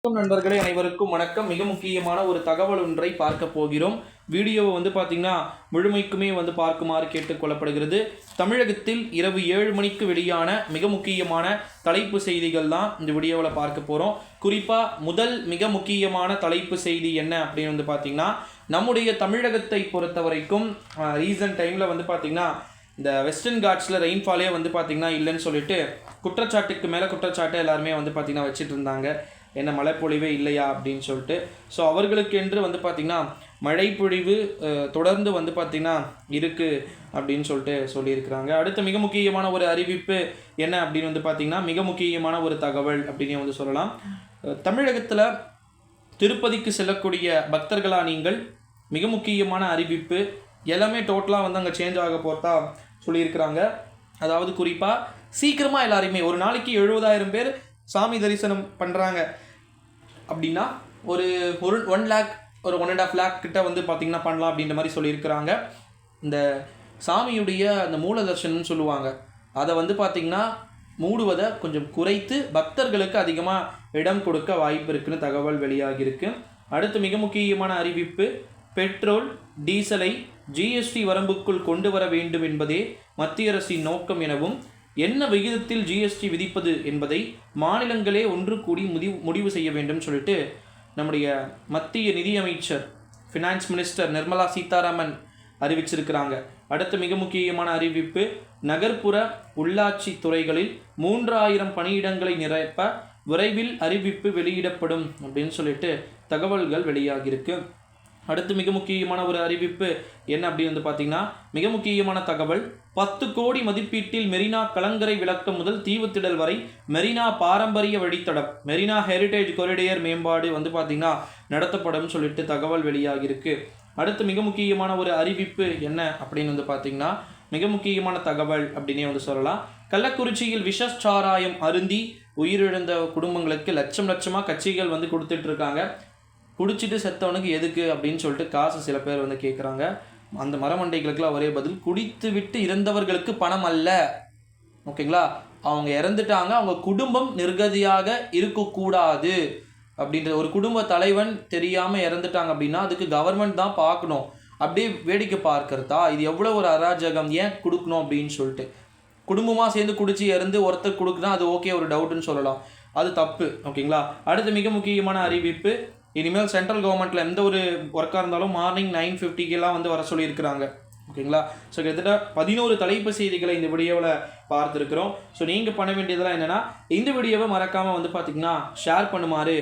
நண்பர்களே அனைவருக்கும் வணக்கம். மிக முக்கியமான ஒரு தகவல் ஒன்றை பார்க்க போகிறோம். வீடியோவை பார்த்தீங்கன்னா முழுமைக்குமே பார்க்குமாறு கேட்டுக்கொள்ளப்படுகிறது. தமிழகத்தில் இரவு 7 மணிக்கு வெளியான மிக முக்கியமான தலைப்பு செய்திகள் தான் இந்த வீடியோவில் பார்க்க போகிறோம். குறிப்பாக மிக முக்கியமான தலைப்பு செய்தி என்ன அப்படின்னு பார்த்தீங்கன்னா, நம்முடைய தமிழகத்தை பொறுத்த வரைக்கும் ரீசன்ட் டைமில் பார்த்தீங்கன்னா இந்த வெஸ்டர்ன் காட்ஸில் ரெயின்ஃபாலே பார்த்தீங்கன்னா இல்லைன்னு சொல்லிட்டு குற்றச்சாட்டுக்கு மேலே குற்றச்சாட்டு எல்லாருமே பார்த்தீங்கன்னா வச்சுட்டு இருந்தாங்க. என்ன மழைப்பொழிவே இல்லையா அப்படின்னு சொல்லிட்டு. ஸோ அவர்களுக்கு என்று பார்த்திங்கன்னா மழைப்பொழிவு தொடர்ந்து பார்த்திங்கன்னா இருக்குது அப்படின்னு சொல்லிட்டு சொல்லியிருக்கிறாங்க. அடுத்த மிக முக்கியமான ஒரு அறிவிப்பு என்ன அப்படின்னு பார்த்திங்கன்னா, மிக முக்கியமான ஒரு தகவல் அப்படின்னு சொல்லலாம். தமிழகத்தில் திருப்பதிக்கு செல்லக்கூடிய பக்தர்களாக நீங்கள் மிக முக்கியமான அறிவிப்பு எல்லாமே டோட்டலாக அங்கே சேஞ்ச் ஆக போகிறதா சொல்லியிருக்கிறாங்க. அதாவது குறிப்பாக சீக்கிரமாக எல்லாருமே ஒரு நாளைக்கு 70,000 பேர் சாமி தரிசனம் பண்ணுறாங்க அப்படின்னா ஒரு 1 lakh ஒரு 1.5 lakh கிட்ட பார்த்திங்கன்னா பண்ணலாம் அப்படின்ற மாதிரி சொல்லியிருக்கிறாங்க. இந்த சாமியுடைய அந்த மூல தர்ஷனம்னு சொல்லுவாங்க, அதை பார்த்திங்கன்னா மூடுவதை கொஞ்சம் குறைத்து பக்தர்களுக்கு அதிகமாக இடம் கொடுக்க வாய்ப்பு இருக்குன்னு தகவல் வெளியாகியிருக்கு. அடுத்து மிக முக்கியமான அறிவிப்பு, பெட்ரோல் டீசலை ஜிஎஸ்டி வரம்புக்குள் கொண்டு வர வேண்டும் என்பதே மத்திய அரசின் நோக்கம் எனவும், என்ன விகிதத்தில் ஜிஎஸ்டி விதிப்பது என்பதை மாநிலங்களே ஒன்று கூடி முடிவு செய்ய வேண்டும் சொல்லிட்டு நம்முடைய மத்திய நிதியமைச்சர் ஃபினான்ஸ் மினிஸ்டர் நிர்மலா சீதாராமன் அறிவிச்சிருக்கிறாங்க. அடுத்த மிக முக்கியமான அறிவிப்பு, நகர்ப்புற உள்ளாட்சி துறைகளில் 3000 பணியிடங்களை நிரப்ப விரைவில் அறிவிப்பு வெளியிடப்படும் அப்படின்னு சொல்லிட்டு தகவல்கள் வெளியாகியிருக்கு. அடுத்து மிக முக்கியமான ஒரு அறிவிப்பு என்ன அப்படின்னு பார்த்தீங்கன்னா, மிக முக்கியமான தகவல், 10 கோடி மதிப்பீட்டில் மெரினா கலங்கரை விளக்கம் முதல் தீவுத்திடல் வரை மெரினா பாரம்பரிய வழித்தடம் மெரினா ஹெரிட்டேஜ் கொரிடோர் மேம்பாடு பார்த்தீங்கன்னா நடத்தப்படும் சொல்லிட்டு தகவல் வெளியாகியிருக்கு. அடுத்து மிக முக்கியமான ஒரு அறிவிப்பு என்ன அப்படின்னு பார்த்தீங்கன்னா, மிக முக்கியமான தகவல் அப்படின்னே சொல்லலாம். கள்ளக்குறிச்சியில் விஷச்சாராயம் அருந்தி உயிரிழந்த குடும்பங்களுக்கு லட்சமாக கட்சிகள் கொடுத்துட்டு இருக்காங்க. குடிச்சிட்டு செத்தவனுக்கு எதுக்கு அப்படின்னு சொல்லிட்டு காசு சில பேர் கேட்குறாங்க. அந்த மரமண்டைகளுக்கெல்லாம் ஒரே பதில், குடித்து விட்டு இறந்தவர்களுக்கு பணம் அல்ல, ஓகேங்களா? அவங்க இறந்துட்டாங்க, அவங்க குடும்பம் நிர்கதியாக இருக்கக்கூடாது அப்படின்ற ஒரு குடும்ப தலைவன் தெரியாமல் இறந்துட்டாங்க அப்படின்னா அதுக்கு கவர்மெண்ட் தான் பார்க்கணும். அப்படியே வேடிக்கை பார்க்கறதா? இது எவ்வளோ ஒரு அராஜகம், ஏன் கொடுக்கணும் அப்படின்னு சொல்லிட்டு. குடும்பமாக சேர்ந்து குடிச்சு இறந்து ஒருத்தர் கொடுக்குனா அது ஓகே, ஒரு டவுட்டுன்னு சொல்லலாம், அது தப்பு, ஓகேங்களா? அடுத்து மிக முக்கியமான அறிவிப்பு, இனிமேல் சென்ட்ரல் கவர்மெண்ட்டில் எந்த ஒரு ஒர்க்காக இருந்தாலும் மார்னிங் 9:50 வர சொல்லியிருக்கிறாங்க, ஓகேங்களா? ஸோ கிட்டத்தட்ட 11 தலைப்பு செய்திகளை இந்த வீடியோவில் பார்த்துருக்குறோம். ஸோ நீங்கள் பண்ண வேண்டியதெல்லாம் என்னென்னா, இந்த வீடியோவை மறக்காமல் பார்த்திங்கன்னா ஷேர் பண்ணுமாறு